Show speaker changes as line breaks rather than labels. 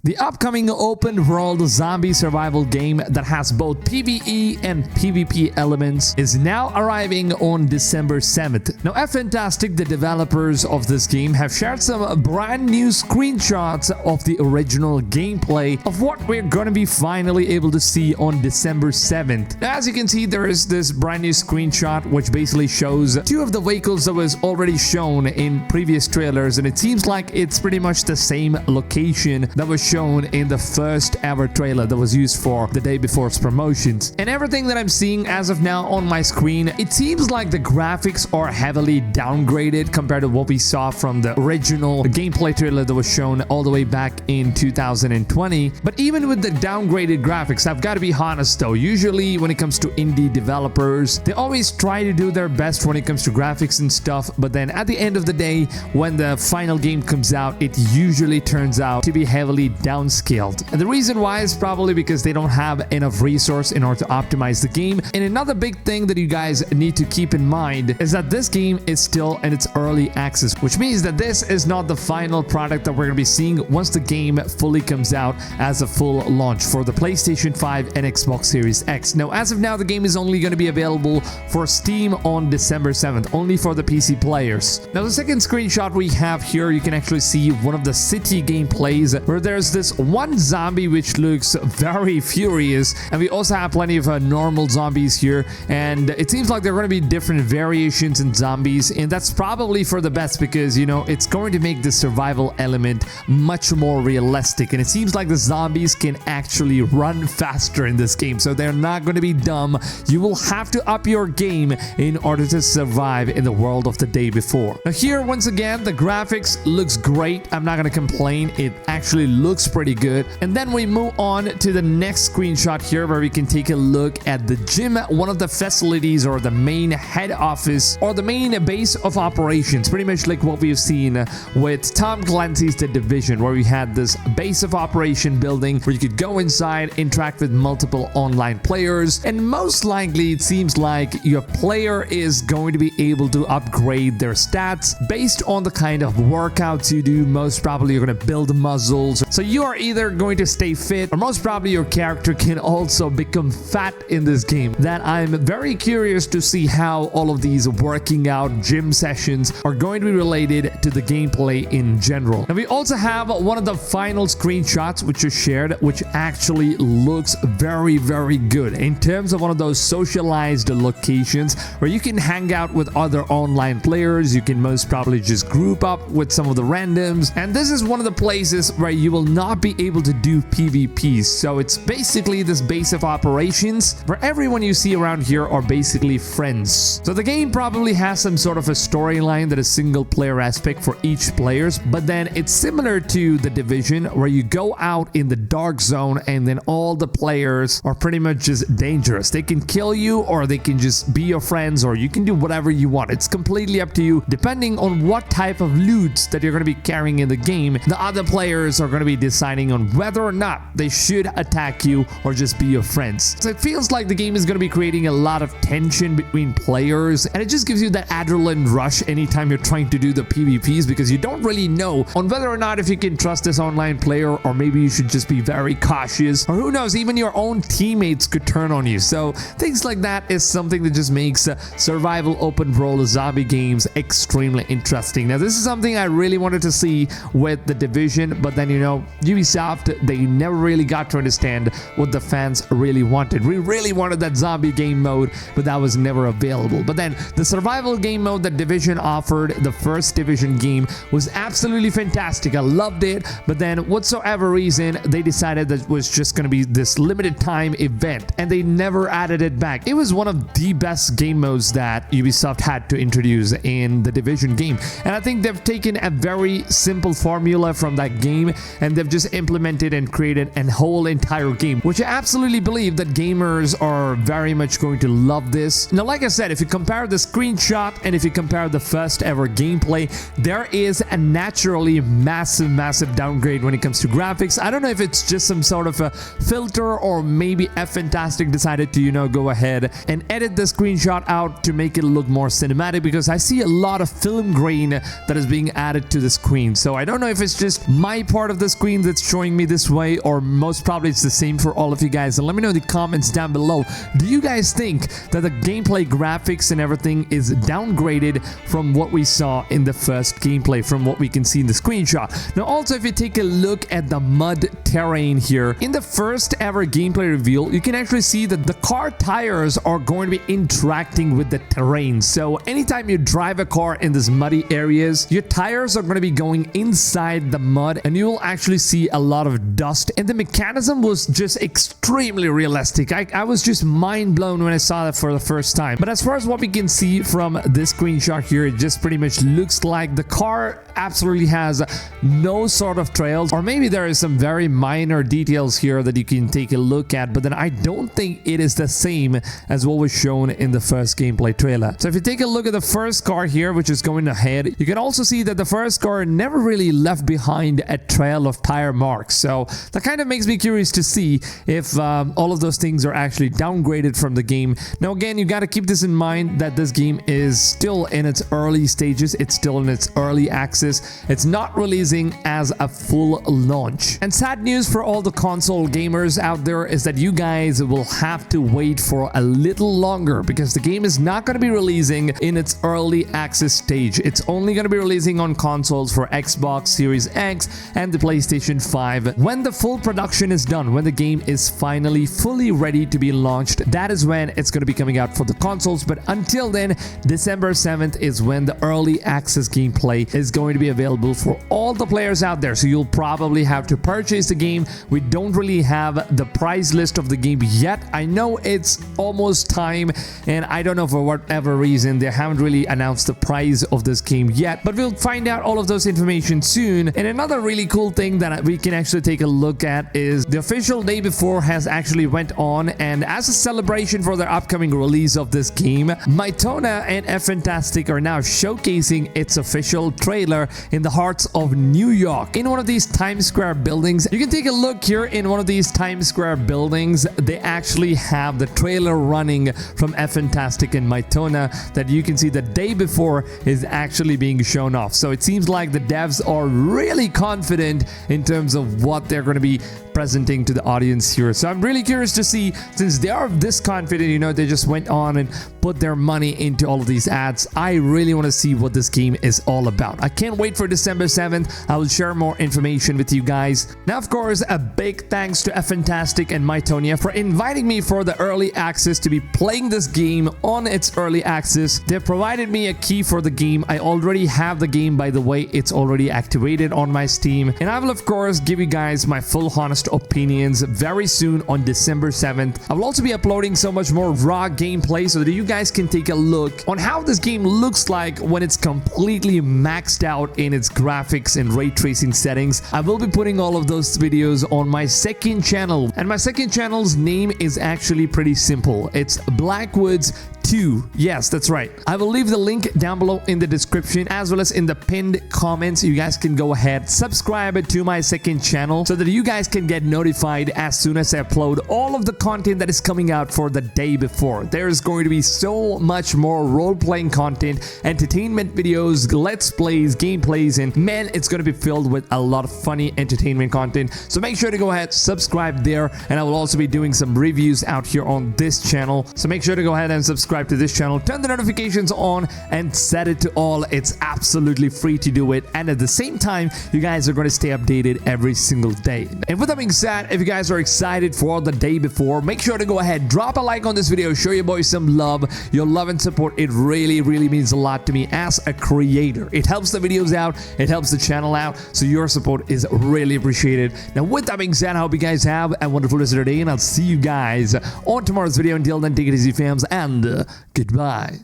The upcoming open world zombie survival game that has both PvE and PvP elements is now arriving on December 7th. Now, Fantastic, the developers of this game, have shared some brand new screenshots of the original gameplay of what we're going to be finally able to see on December 7th. Now, as you can see, there is this brand new screenshot which basically shows two of the vehicles that was already shown in previous trailers, and it seems like it's pretty much the same location that was shown in the first ever trailer that was used for the day before's promotions. And everything that I'm seeing as of now on my screen, it seems like the graphics are heavily downgraded compared to what we saw from the original gameplay trailer that was shown all the way back in 2020. But even with the downgraded graphics, I've got to be honest though, usually when it comes to indie developers, they always try to do their best when it comes to graphics and stuff, but then at the end of the day, when the final game comes out, it usually turns out to be heavily downscaled. And the reason why is probably because they don't have enough resource in order to optimize the game. And another big thing that you guys need to keep in mind is that this game is still in its early access, which means that this is not the final product that we're going to be seeing once the game fully comes out as a full launch for the PlayStation 5 and Xbox Series X. Now, as of now, the game is only going to be available for Steam on December 7th, only for the PC players. Now, the second screenshot we have here, you can actually see one of the city gameplays where there's this one zombie which looks very furious, and we also have plenty of normal zombies here, and it seems like there are going to be different variations in zombies, and that's probably for the best because, you know, it's going to make the survival element much more realistic, and it seems like the zombies can actually run faster in this game, so they're not going to be dumb. You will have to up your game in order to survive in the world of the day before. Now here, once again, the graphics looks great. I'm not going to complain. It actually looks pretty good. And then we move on to the next screenshot here where we can take a look at the gym, one of the facilities or the main head office or the main base of operations, pretty much like what we've seen with Tom Clancy's The Division, where we had this base of operation building where you could go inside, interact with multiple online players, and most likely it seems like your player is going to be able to upgrade their stats based on the kind of workouts you do. Most probably you're going to build muscles, so you are either going to stay fit or most probably your character can also become fat in this game. That I'm very curious to see how all of these working out gym sessions are going to be related to the gameplay in general. And we also have one of the final screenshots which is shared, which actually looks very, very good in terms of one of those socialized locations where you can hang out with other online players. You can most probably just group up with some of the randoms, and this is one of the places where you will not be able to do PvP. So it's basically this base of operations where everyone you see around here are basically friends. So the game probably has some sort of a storyline that is single player aspect for each players, but then it's similar to The Division where you go out in the dark zone and then all the players are pretty much just dangerous. They can kill you or they can just be your friends, or you can do whatever you want. It's completely up to you depending on what type of loot that you're going to be carrying in the game. The other players are going to be deciding on whether or not they should attack you or just be your friends. So it feels like the game is going to be creating a lot of tension between players, and it just gives you that adrenaline rush anytime you're trying to do the PvPs because you don't really know on whether or not if you can trust this online player, or maybe you should just be very cautious, or who knows, even your own teammates could turn on you. So things like that is something that just makes survival open world zombie games extremely interesting. Now this is something I really wanted to see with The Division, but then, you know, Ubisoft, they never really got to understand what the fans really wanted. We really wanted that zombie game mode, but that was never available. But then the survival game mode that Division offered, the first Division game, was absolutely fantastic. I loved it, but then whatsoever reason, they decided that it was just going to be this limited time event, and they never added it back. It was one of the best game modes that Ubisoft had to introduce in the Division game, and I think they've taken a very simple formula from that game and they've just implemented and created a whole entire game, which I absolutely believe that gamers are very much going to love this. Now, like I said, if you compare the screenshot and if you compare the first ever gameplay, there is a naturally massive downgrade when it comes to graphics. I don't know if it's just some sort of a filter or maybe Fantastic decided to, you know, go ahead and edit the screenshot out to make it look more cinematic, because I see a lot of film grain that is being added to the screen. So I don't know if it's just my part of the screen screen that's showing me this way, or most probably it's the same for all of you guys. And let me know in the comments down below, do you guys think that the gameplay graphics and everything is downgraded from what we saw in the first gameplay, from what we can see in the screenshot? Now also, if you take a look at the mud terrain here, in the first ever gameplay reveal, you can actually see that the car tires are going to be interacting with the terrain. So anytime you drive a car in these muddy areas, your tires are going to be going inside the mud, and you will actually see a lot of dust. And the mechanism was just extremely realistic. I was just mind blown when I saw that for the first time. But as far as what we can see from this screenshot here, it just pretty much looks like the car absolutely has no sort of trails, or maybe there is some very minor details here that you can take a look at, but then I don't think it is the same as what was shown in the first gameplay trailer. So if you take a look at the first car here, which is going ahead, you can also see that the first car never really left behind a trail of tire marks. So that kind of makes me curious to see if all of those things are actually downgraded from the game. Now again, you got to keep this in mind that this game is still in its early stages. It's still in its early access. It's not releasing as a full launch. And sad news for all the console gamers out there is that you guys will have to wait for a little longer, because the game is not going to be releasing in its early access stage. It's only going to be releasing on consoles for Xbox Series X and the PlayStation 5. When the full production is done, when the game is finally fully ready to be launched, that is when it's going to be coming out for the consoles. But until then, December 7th is when the early access gameplay is going to be available for all the players out there. So you'll probably have to purchase the game. We don't really have the price list of the game yet. I know it's almost time, and I don't know, for whatever reason they haven't really announced the price of this game yet, but we'll find out all of those information soon. And another really cool thing that we can actually take a look at is the official day before has actually went on, and as a celebration for their upcoming release of this game, Mytona and Fantastic are now showcasing its official trailer in the hearts of New York, in one of these Times Square buildings. You can take a look here in one of these Times Square buildings. They actually have the trailer running from Fantastic and Mytona that you can see the day before is actually being shown off. So it seems like the devs are really confident in terms of what they're going to be presenting to the audience here. So I'm really curious to see, since they are this confident, you know, they just went on and put their money into all of these ads. I really want to see what this game is all about. I can't wait for December 7th. I will share more information with you guys. Now, of course, a big thanks to Fantastic and Mytonia for inviting me for the early access to be playing this game on its early access. They provided me a key for the game. I already have the game, by the way. It's already activated on my Steam, and I will of course give you guys my full honest opinions very soon on December 7th. I will also be uploading so much more raw gameplay so that you guys can take a look on how this game looks like when it's completely maxed out in its graphics and ray tracing settings. I will be putting all of those videos on my second channel, and my second channel's name is actually pretty simple. It's Blackwoods 2. Yes, that's right. I will leave the link down below in the description as well as in the pinned comments. You guys can go ahead, subscribe to my second channel so that you guys can get notified as soon as I upload all of the content that is coming out for the day before. There's going to be so much more role-playing content, entertainment videos, let's plays, gameplays, and man, it's going to be filled with a lot of funny entertainment content. So make sure to go ahead, subscribe there, and I will also be doing some reviews out here on this channel. So make sure to go ahead and subscribe to this channel, turn the notifications on, and set it to all. It's absolutely free to do it, and at the same time, you guys are going to stay updated every single day. And with that being said, if you guys are excited for the day before, make sure to go ahead, drop a like on this video, show your boys some love. Your love and support, it really means a lot to me as a creator. It helps the videos out, it helps the channel out, so your support is really appreciated. Now with that being said, I hope you guys have a wonderful rest of your day, and I'll see you guys on tomorrow's video. Until then, take it easy, fams, and goodbye.